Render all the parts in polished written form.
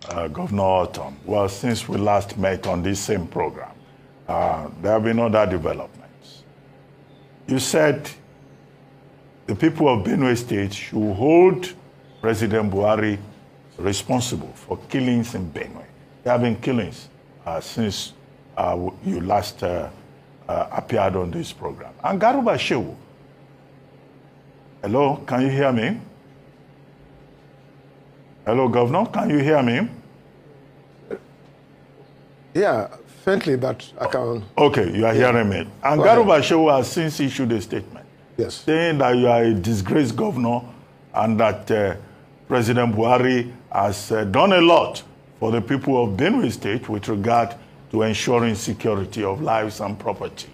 Governor Ortom. Well, since we last met on this same program, there have been other developments. You said the people of Benue State should hold President Buhari responsible for killings in Benue. There have been killings since you last appeared on this program. And Garuba Shehu, hello, can you hear me? Hello, Governor, can you hear me? Yeah, faintly, but I can... Okay, you are hearing me. And Garuba Shehu has since issued a statement saying that you are a disgraced governor and that President Buhari has done a lot for the people of Benue State with regard to ensuring security of lives and property.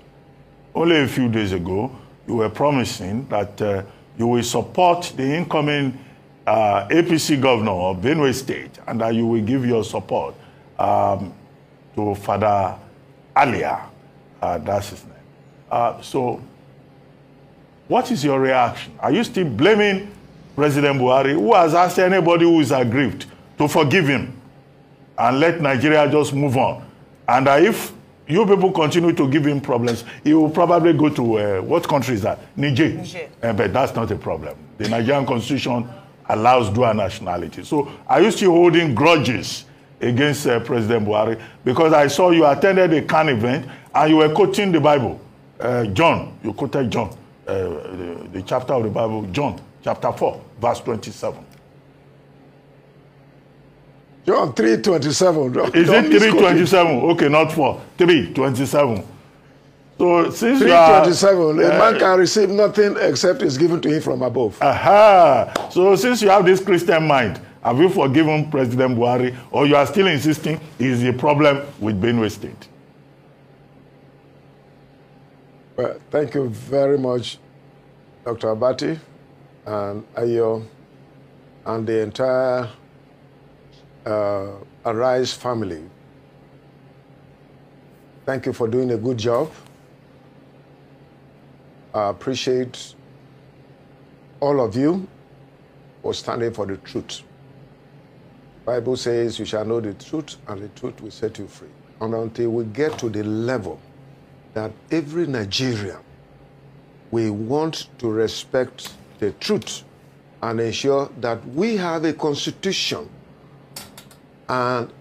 Only a few days ago, you were promising that you will support the incoming APC governor of Benue State and that you will give your support to Father Alia. That's his name. So, what is your reaction? Are you still blaming President Buhari, who has asked anybody who is aggrieved to forgive him and let Nigeria just move on? And if you people continue to give him problems, he will probably go to, what country is that? Niger. But that's not a problem. The Nigerian constitution allows dual nationality. So are you still holding grudges against President Buhari? Because I saw you attended a CAN event and you were quoting the Bible. John, you quoted John, the chapter of the Bible, John, chapter 4, verse 27. John 3:27. Is it 3:27? Okay, not 4. 3:27. So since 3:27, a man can receive nothing except is given to him from above. Aha! So since you have this Christian mind, have you forgiven President Buhari, or you are still insisting is a problem with Benue State? Well, thank you very much, Dr. Abati and Ayo and the entire Arise family. Thank you for doing a good job. I appreciate all of you for standing for the truth. The Bible says you shall know the truth and the truth will set you free. And until we get to the level that every Nigerian we want to respect the truth and ensure that we have a constitution and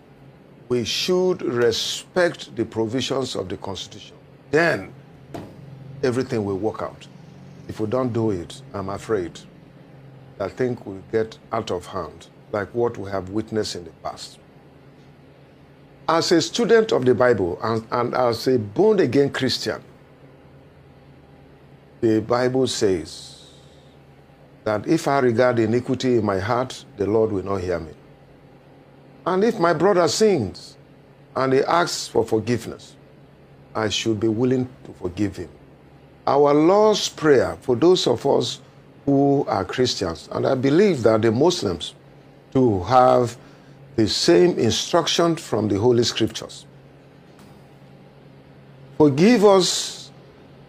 we should respect the provisions of the Constitution, then everything will work out. If we don't do it, I'm afraid that things will get out of hand, like what we have witnessed in the past. As a student of the Bible and as a born-again Christian, the Bible says that if I regard iniquity in my heart, the Lord will not hear me. And if my brother sins and he asks for forgiveness, I should be willing to forgive him. Our Lord's Prayer for those of us who are Christians, and I believe that the Muslims too have the same instruction from the Holy Scriptures. Forgive us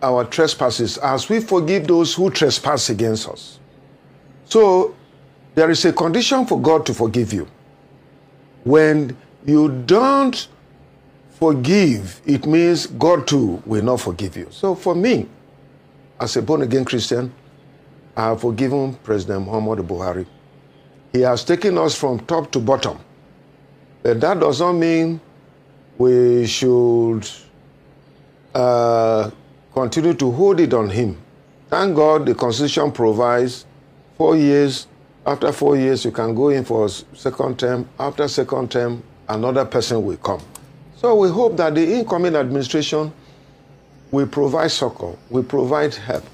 our trespasses as we forgive those who trespass against us. So there is a condition for God to forgive you. When you don't forgive, it means God too will not forgive you. So for me, as a born-again Christian, I have forgiven President Muhammadu Buhari. He has taken us from top to bottom. But that does not mean we should continue to hold it on him. Thank God the Constitution provides 4 years. After 4 years, you can go in for a second term. After second term, another person will come. So we hope that the incoming administration will provide succor, will provide help,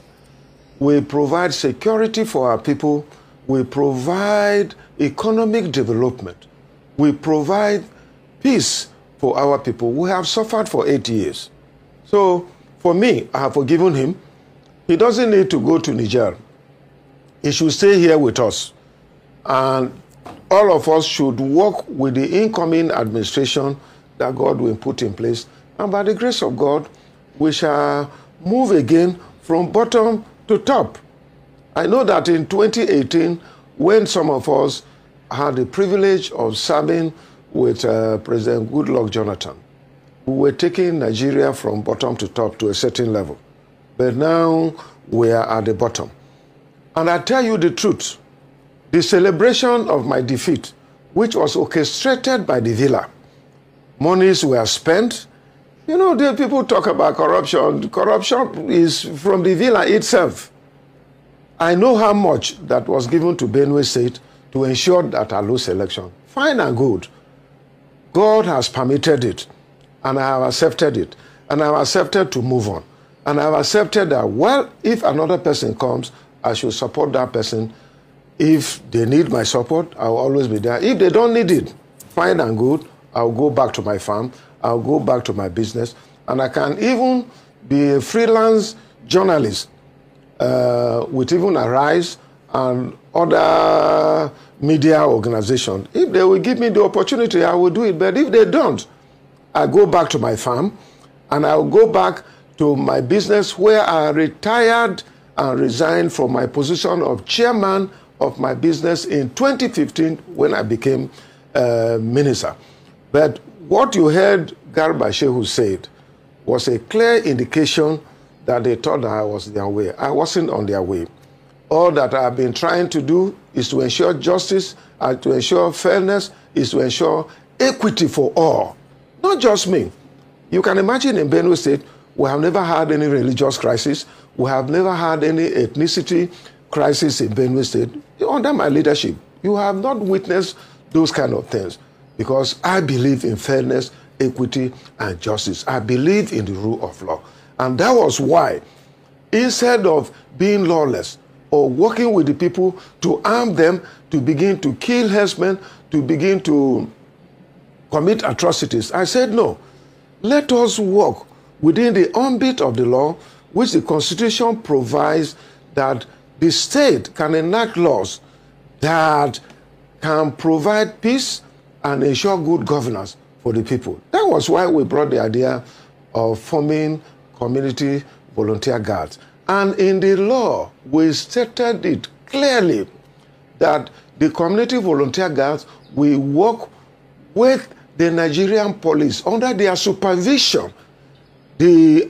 will provide security for our people, will provide economic development, will provide peace for our people. We have suffered for 8 years. So for me, I have forgiven him. He doesn't need to go to Niger. He should stay here with us. And all of us should work with the incoming administration that God will put in place. And by the grace of God, we shall move again from bottom to top. I know that in 2018, when some of us had the privilege of serving with President Goodluck Jonathan. We were taking Nigeria from bottom to top to a certain level. But now we are at the bottom. And I tell you the truth, the celebration of my defeat, which was orchestrated by the villa, monies were spent. You know, the people talk about corruption. Corruption is from the villa itself. I know how much that was given to Benue State to ensure that I lose election. Fine and good. God has permitted it, and I have accepted it, and I have accepted to move on. And I have accepted that, well, if another person comes, I should support that person. If they need my support, I will always be there. If they don't need it, fine and good, I'll go back to my farm, I'll go back to my business, and I can even be a freelance journalist with even Arise and other media organizations. If they will give me the opportunity, I will do it. But if they don't, I go back to my farm and I'll go back to my business where I retired and resigned from my position of chairman of my business in 2015 when I became minister. But what you heard Garba Shehu said was a clear indication that they thought that I was their way. I wasn't on their way. All that I've been trying to do is to ensure justice, and to ensure fairness, is to ensure equity for all. Not just me. You can imagine in Benue State, we have never had any religious crisis. We have never had any ethnicity crisis in Benue State. Under my leadership, you have not witnessed those kind of things, because I believe in fairness, equity, and justice. I believe in the rule of law. And that was why, instead of being lawless or working with the people to arm them, to begin to kill herdsmen, to begin to commit atrocities, I said, no, let us work within the ambit of the law, which the Constitution provides that the state can enact laws that can provide peace and ensure good governance for the people. That was why we brought the idea of forming community volunteer guards. And in the law, we stated it clearly that the community volunteer guards will work with the Nigerian police under their supervision. The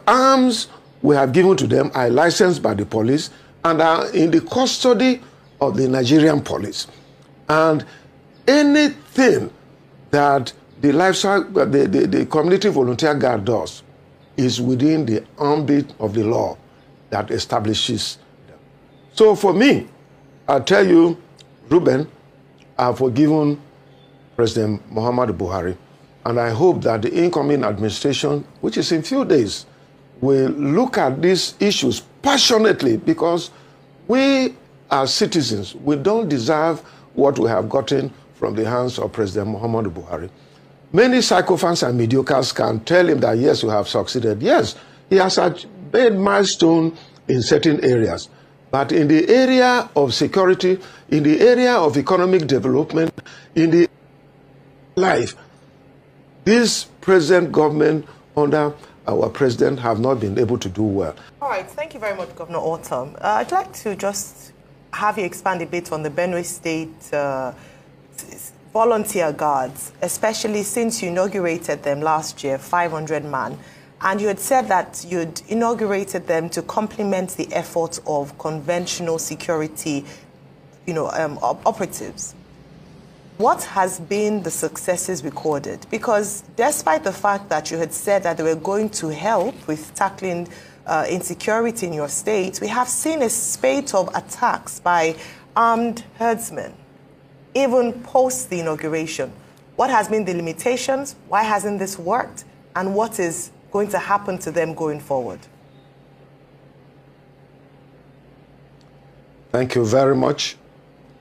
arms we have given to them are licensed by the police and are in the custody of the Nigerian police. And anything that the community volunteer guard does is within the ambit of the law that establishes them. So for me, I tell you, Ruben, I've forgiven President Muhammadu Buhari, and I hope that the incoming administration, which is in few days, will look at these issues passionately, because we as citizens, we don't deserve what we have gotten from the hands of President Muhammadu Buhari. Many sycophants and mediocres can tell him that, yes, we have succeeded. Yes, he has made milestone in certain areas. But in the area of security, in the area of economic development, in the life, this present government under our president have not been able to do well. All right, thank you very much, Governor Ortom. I'd like to just have you expand a bit on the Benue State volunteer guards, especially since you inaugurated them last year, 500 man, and you had said that you'd inaugurated them to complement the efforts of conventional security, operatives. What has been the successes recorded? Because despite the fact that you had said that they were going to help with tackling insecurity in your state, we have seen a spate of attacks by armed herdsmen, even post the inauguration. What has been the limitations? Why hasn't this worked? And what is going to happen to them going forward? Thank you very much.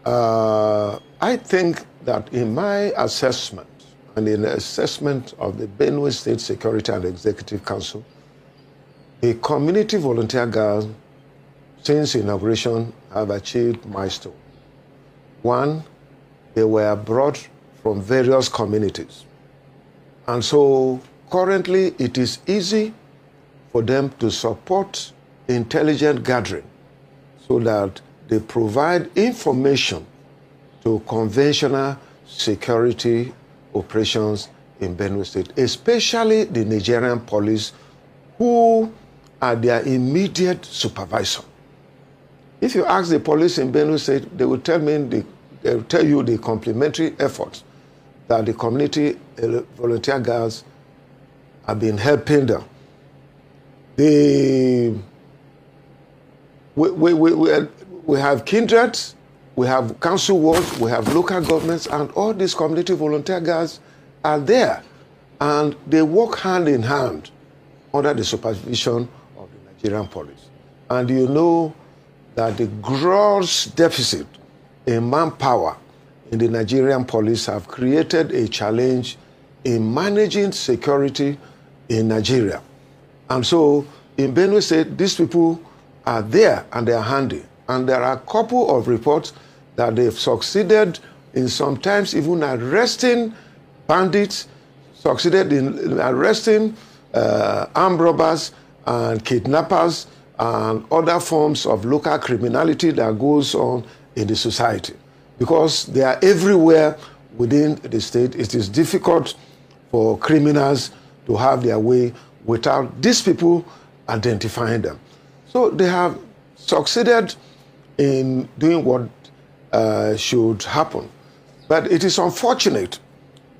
I think that in my assessment and in the assessment of the Benue State Security and Executive Council, the community volunteer guards since inauguration have achieved milestones. One, they were brought from various communities. And so currently it is easy for them to support intelligent gathering so that they provide information to conventional security operations in Benue State, especially the Nigerian police, who are their immediate supervisor. If you ask the police in Benue State, they will tell you the complementary efforts that the community volunteer guards have been helping them. We have kindreds, we have council wards, we have local governments, and all these community volunteer guards are there. And they work hand in hand under the supervision of the Nigerian police. And you know that the gross deficit in manpower in the Nigerian police have created a challenge in managing security in Nigeria. And so in Benue State, these people are there and they are handy. And there are a couple of reports that they've succeeded in sometimes even arresting bandits, succeeded in arresting armed robbers and kidnappers and other forms of local criminality that goes on in the society. Because they are everywhere within the state, it is difficult for criminals to have their way without these people identifying them. So they have succeeded in doing what should happen. But it is unfortunate,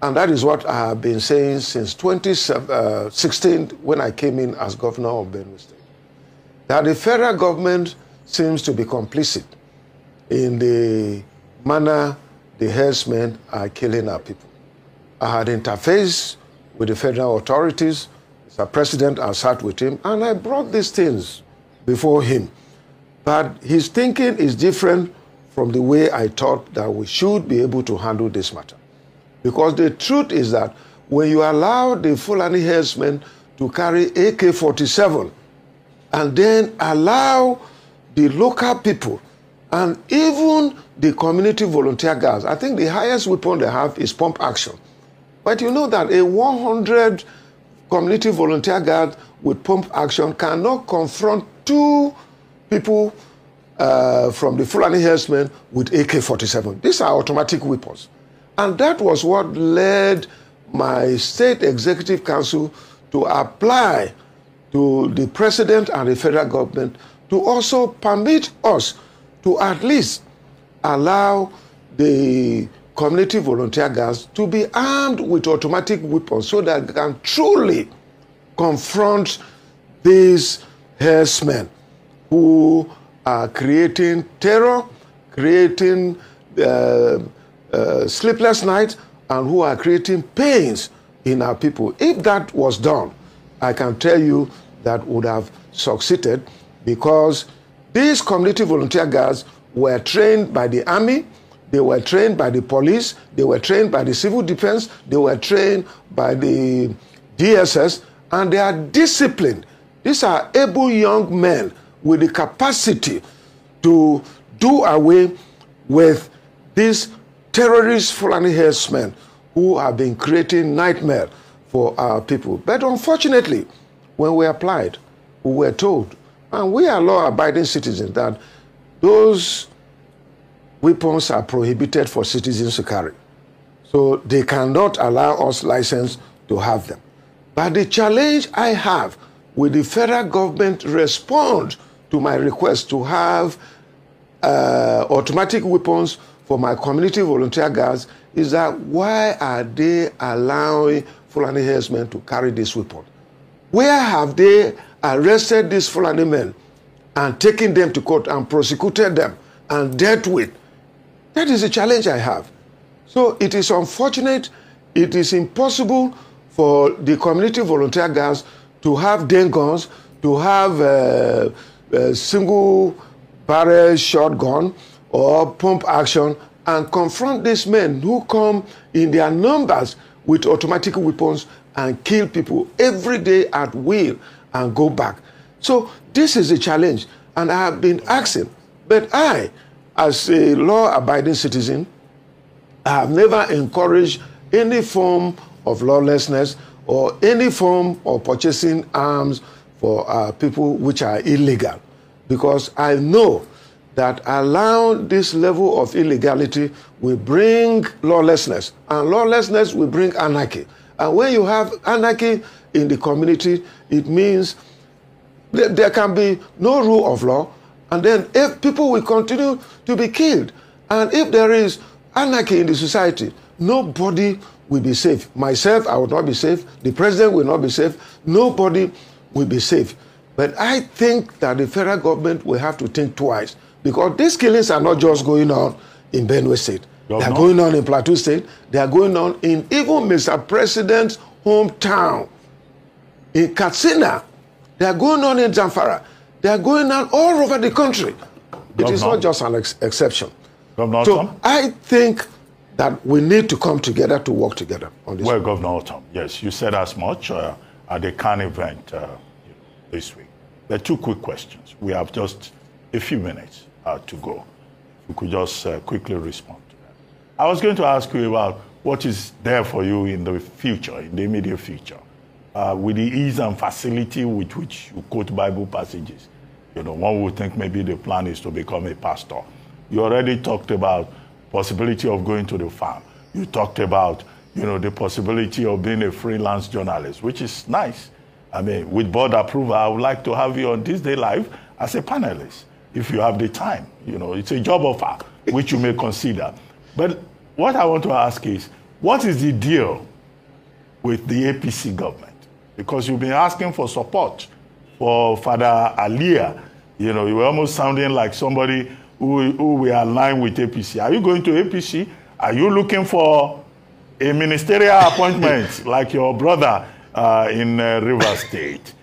and that is what I have been saying since 2016 when I came in as governor of Benue State, that the federal government seems to be complicit in the manner the herdsmen are killing our people. I had interfaced with the federal authorities. Mr. President, I sat with him, and I brought these things before him. But his thinking is different from the way I thought that we should be able to handle this matter. Because the truth is that when you allow the Fulani herdsmen to carry AK-47 and then allow the local people and even the community volunteer guards, I think the highest weapon they have is pump action. But you know that a 100 community volunteer guard with pump action cannot confront two people from the Fulani herdsmen with AK-47. These are automatic weapons. And that was what led my state executive council to apply to the president and the federal government to also permit us to at least allow the community volunteer guards to be armed with automatic weapons so that they can truly confront these herdsmen who are creating terror, creating sleepless nights, and who are creating pains in our people. If that was done, I can tell you that would have succeeded, because these community volunteer guards were trained by the army, they were trained by the police, they were trained by the civil defense, they were trained by the DSS, and they are disciplined. These are able young men with the capacity to do away with these terrorist Fulani herdsmen who have been creating nightmare for our people. But unfortunately, when we applied, we were told, and we are law-abiding citizens, that those weapons are prohibited for citizens to carry. So they cannot allow us license to have them. But the challenge I have with the federal government respond to my request to have automatic weapons for my community volunteer guards is that why are they allowing Fulani herdsmen to carry this weapon? Where have they arrested these Fulani men and taken them to court and prosecuted them and dealt with? That is the challenge I have. So it is unfortunate, it is impossible for the community volunteer guards to have den guns, to have a single barrel shotgun or pump action and confront these men who come in their numbers with automatic weapons and kill people every day at will and go back. So this is a challenge, and I have been asking, but I, as a law-abiding citizen, I have never encouraged any form of lawlessness or any form of purchasing arms for people which are illegal, because I know that allow this level of illegality will bring lawlessness, and lawlessness will bring anarchy. And when you have anarchy in the community, it means that there can be no rule of law, and then if people will continue to be killed. And if there is anarchy in the society, nobody will be safe. Myself, I will not be safe. The president will not be safe. Nobody will be safe. But I think that the federal government will have to think twice, because these killings are not just going on in Benue State. They are going on in Plateau State. They are going on in even Mr. President's hometown, in Katsina. They are going on in Zamfara. They are going on all over the country. It is not just an exception. Governor So Ortom? I think that we need to come together to work together on this. Well, Governor Ortom, yes, you said as much at the CAN event this week. There are two quick questions. We have just a few minutes to go. You could just quickly respond to that. I was going to ask you about what is there for you in the future, in the immediate future, with the ease and facility with which you quote Bible passages. You know, one would think maybe the plan is to become a pastor. You already talked about possibility of going to the farm. You talked about, you know, the possibility of being a freelance journalist, which is nice. I mean, with board approval, I would like to have you on This Day Live as a panelist, if you have the time. You know, it's a job offer, which you may consider. But what I want to ask is, what is the deal with the APC government? Because you've been asking for support for Father Aliyah. You know, you were almost sounding like somebody who we are aligned with APC. Are you going to APC? Are you looking for a ministerial appointment like your brother in River State?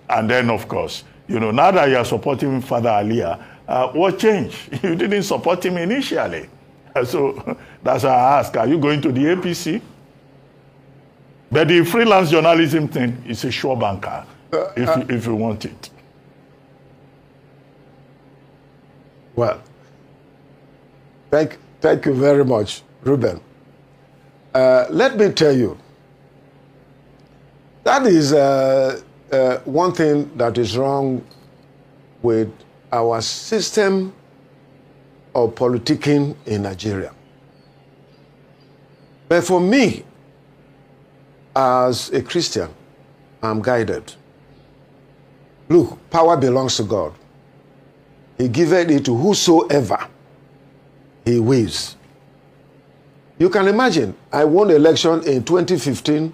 And then, of course, you know, now that you are supporting Father Aliyah, what changed? You didn't support him initially. So that's why I ask, are you going to the APC? But the freelance journalism thing is a sure banker, if you want it. Well, thank you very much, Ruben. Let me tell you, that is one thing that is wrong with our system of politicking in Nigeria. But for me, as a Christian, I'm guided. Look, power belongs to God. He giveth it to whosoever he wills. You can imagine, I won the election in 2015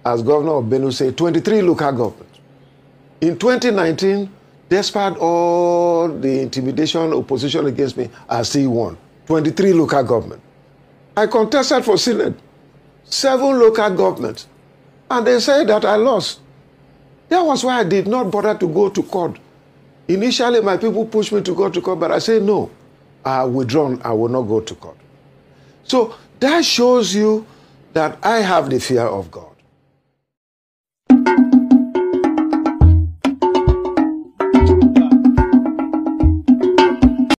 as governor of Benue State, 23 local governments. In 2019, despite all the intimidation, opposition against me, I still won 23 local governments. I contested for Senate, 7 local governments, and they said that I lost. That was why I did not bother to go to court. Initially, my people pushed me to go to court, but I said, no, I withdrawn, I will not go to court. So that shows you that I have the fear of God.